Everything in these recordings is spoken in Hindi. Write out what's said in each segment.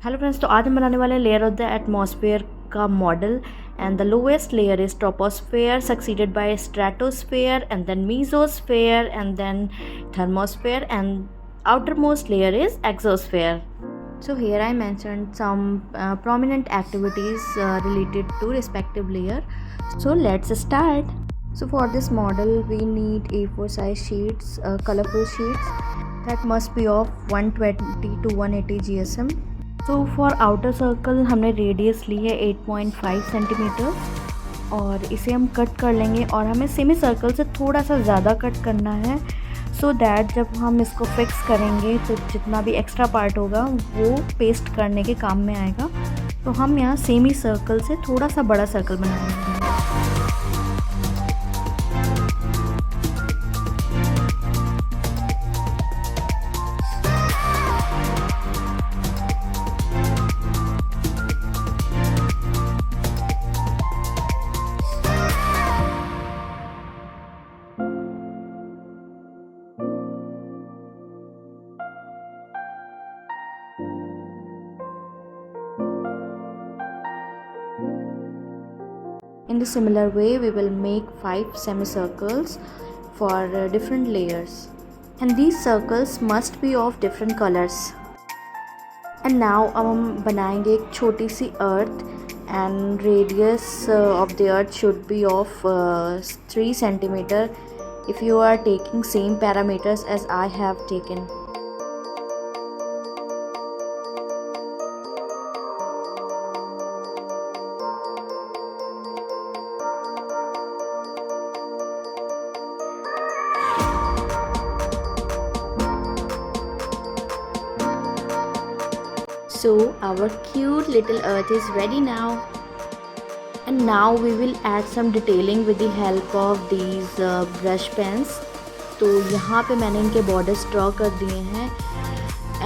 हेलो फ्रेंड्स, तो आज हम बनाने वाले लेयर ऑफ द एटमॉस्फेयर का model. And the lowest layer is troposphere succeeded by stratosphere and then mesosphere and then thermosphere and outermost layer is exosphere. So here I mentioned some prominent activities related to respective layer. So let's start. So for this model we need A4 size sheets, colorful sheets that must be of 120 to 180 GSM. तो फॉर आउटर सर्कल हमने रेडियस ली है 8.5 सेंटीमीटर और इसे हम कट कर लेंगे और हमें सेमी सर्कल से थोड़ा सा ज़्यादा कट करना है सो दैट जब हम इसको फिक्स करेंगे तो जितना भी एक्स्ट्रा पार्ट होगा वो पेस्ट करने के काम में आएगा। तो हम यहाँ सेमी सर्कल से थोड़ा सा बड़ा सर्कल बनाएंगे। In the similar way, we will make 5 semicircles for different layers, and these circles must be of different colors. And now हम बनाएंगे एक छोटी सी अर्थ and radius of the earth should be of 3 centimeter if you are taking same parameters as I have taken. So our cute little earth is ready now. And now we will add some detailing with the help of these brush pens. तो यहाँ पे मैंने इनके borders draw कर दिए हैं.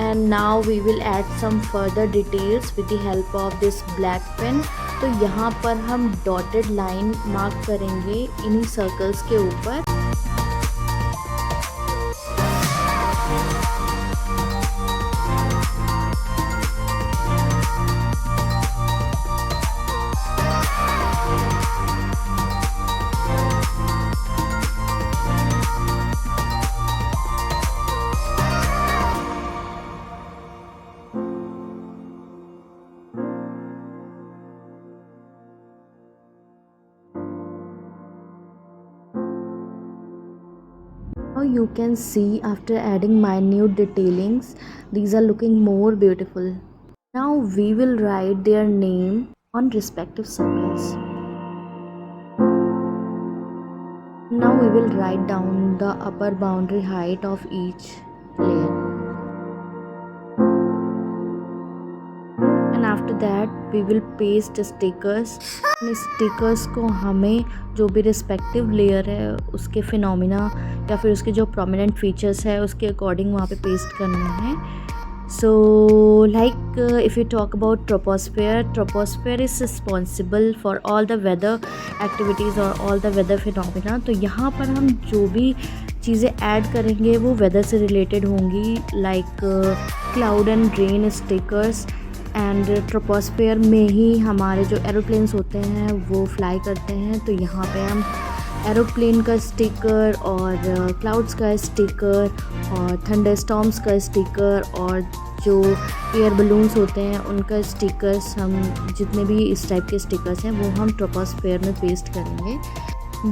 And now we will add some further details with the help of this black pen. तो यहाँ पर हम dotted line mark करेंगे इन्हीं circles के ऊपर. Now you can see after adding minute detailings, these are looking more beautiful. Now we will write their name on respective circles. Now we will write down the upper boundary height of each layer. And after that we will paste stickers. Stickers को हमें जो भी रिस्पेक्टिव लेयर है उसके फिनोमिना या फिर उसके जो प्रोमिनेंट फीचर्स है उसके अकॉर्डिंग वहाँ पे पेस्ट करना है. So like if you talk about troposphere is responsible for all the weather activities और ऑल द वेदर फिनोमिना. तो यहाँ पर हम जो भी चीज़ें ऐड करेंगे वो वेदर से रिलेटेड होंगी, like cloud and rain stickers. And troposphere में ही हमारे जो एरोप्लेन्स होते हैं वो फ्लाई करते हैं. तो यहाँ पे हम एरोप्लेन का स्टिकर और क्लाउड्स का स्टिकर और थंडरस्टॉर्म्स का स्टिकर और जो एयर बलून्स होते हैं उनका स्टिकर्स, हम जितने भी इस टाइप के स्टिकर्स हैं वो हम ट्रोपोस्फेयर में पेस्ट करेंगे.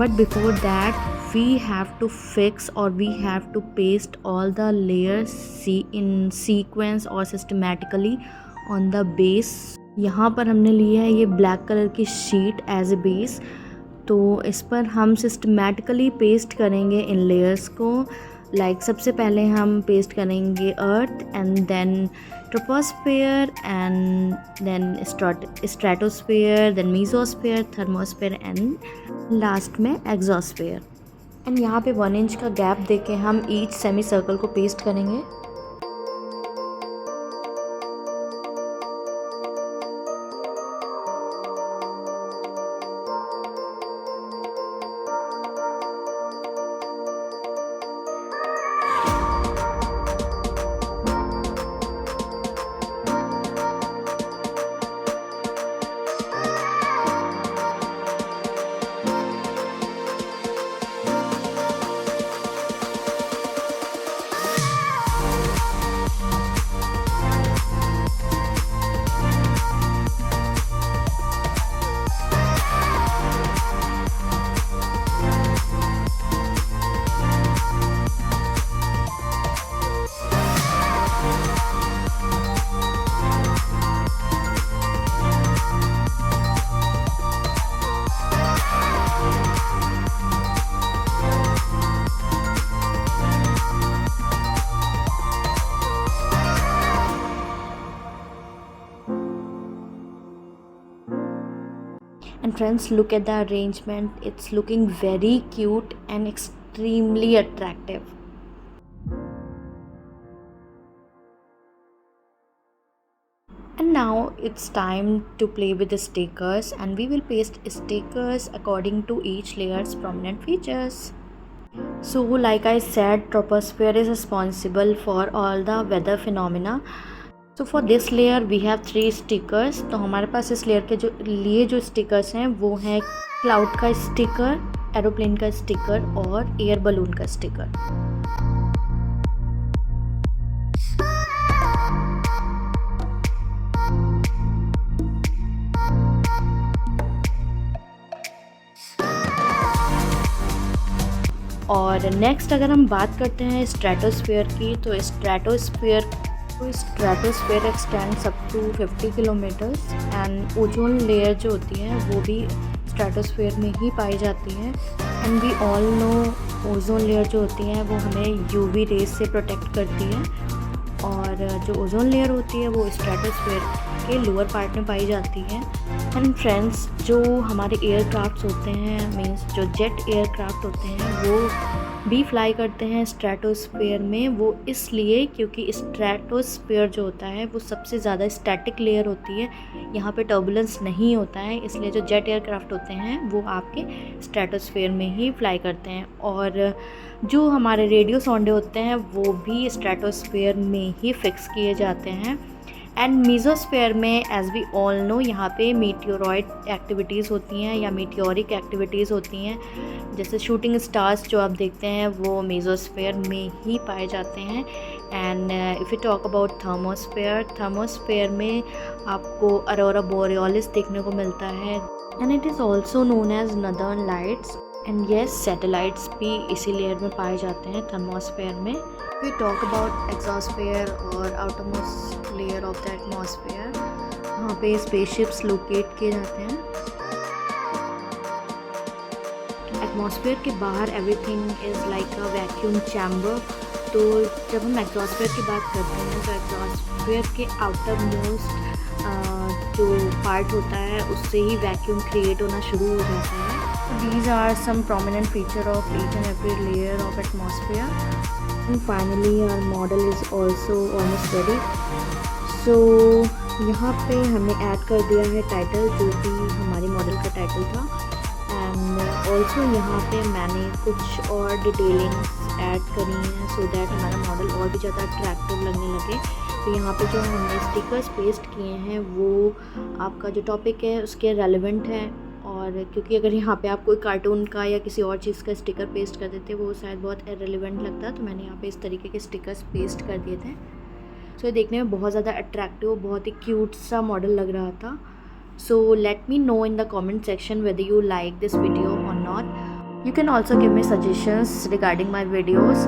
But before that we have to fix or we have to paste all the layers in sequence or systematically on the base. यहाँ पर हमने लिया है ये ब्लैक कलर की शीट एज ए बेस. तो इस पर हम सिस्टमेटिकली पेस्ट करेंगे इन लेयर्स को. लाइक सबसे पहले हम पेस्ट करेंगे earth and then troposphere and then stratosphere, then mesosphere, thermosphere and last में एक्सोस्फेयर. एंड यहाँ पे 1 इंच का गैप देके हम ईच सेमी सर्कल को पेस्ट करेंगे. And friends, look at the arrangement. It's looking very cute and extremely attractive. And now it's time to play with the stickers, and we will paste stickers according to each layer's prominent features. So like I said, troposphere is responsible for all the weather phenomena. So for this layer we have 3 stickers. तो हमारे पास इस लेयर के जो स्टिकर्स हैं वो हैं क्लाउड का स्टिकर, एरोप्लेन का स्टिकर और एयर बलून का स्टिकर। और नेक्स्ट अगर हम बात करते हैं स्ट्रेटोस्फीयर की, तो stratosphere extends up to 50 kilometres and ozone layer जो होती है वो भी स्ट्रेटोस्फीयर में ही पाई जाती है। And we all know ozone layer जो होती है वो हमें यूवी रेज से प्रोटेक्ट करती है, और जो ओजोन लेयर होती है वो स्ट्रेटोस्फीयर के लोअर पार्ट में पाई जाती है। एंड फ्रेंड्स, जो हमारे एयरक्राफ्ट्स होते हैं, मीन्स जो जेट एयरक्राफ्ट होते हैं वो भी फ्लाई करते हैं स्ट्रेटोस्फीयर में। वो इसलिए क्योंकि स्ट्रेटोस्फीयर जो होता है वो सबसे ज़्यादा स्टैटिक लेयर होती है, यहाँ पे टर्बुलेंस नहीं होता है, इसलिए जो जेट एयरक्राफ्ट होते हैं वो आपके स्ट्रेटोस्फीयर में ही फ्लाई करते हैं। और जो हमारे रेडियो सोंडे होते हैं वो भी स्ट्रेटोस्फीयर में ही फिक्स किए जाते हैं। एंड मीज़ोस्फीयर में एज वी ऑल नो यहाँ पे मीटियोरॉइड एक्टिविटीज़ होती हैं या मीटियोरिक एक्टिविटीज़ होती हैं, जैसे शूटिंग स्टार्स जो आप देखते हैं वो मीज़ोस्फीयर में ही पाए जाते हैं। And if you talk about thermosphere में आपको अरोरा बोरियोलिस देखने को मिलता है, and it is also known as northern lights. And yes, satellites भी इसी लेयर में पाए जाते हैं थर्मोस्फीयर में। We talk about exosphere और outermost layer of the atmosphere, वहाँ पे स्पेसशिप्स लोकेट किए जाते हैं। एटमॉस्फेयर के बाहर everything is like a vacuum chamber. तो जब हम एग्जॉस्फेयर की बात करते हैं तो एग्जॉस्फेयर के आउटर मोस्ट जो पार्ट होता है उससे ही वैक्यूम क्रिएट होना शुरू हो जाता है। These are some prominent feature of each and every layer of atmosphere. And finally our model is also almost ready. So यहाँ पे हमने ऐड कर दिया है टाइटल, जो कि हमारी मॉडल का टाइटल था। एंड ऑल्सो यहाँ पे मैंने कुछ और डिटेलिंग्स ऐड करी हैं सो दैट हमारा मॉडल और भी ज़्यादा अट्रैक्टिव लगने लगे। तो यहाँ पे जो हमने स्टिकर्स पेस्ट किए हैं वो आपका जो टॉपिक है उसके रेलेवेंट है, और क्योंकि अगर यहाँ पे आप कोई कार्टून का या किसी और चीज़ का स्टिकर पेस्ट कर देते वो शायद बहुत इररिलेवेंट लगता, तो मैंने यहाँ पे इस तरीके के स्टिकर्स पेस्ट कर दिए थे। सो ये देखने में बहुत ज़्यादा अट्रैक्टिव, बहुत ही क्यूट सा मॉडल लग रहा था। So let me know in the comment section whether you like this video or not. You can also give me suggestions regarding my videos.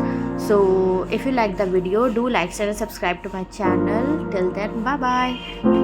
So if you like the video, do like, share and subscribe to my channel. Till then, bye bye.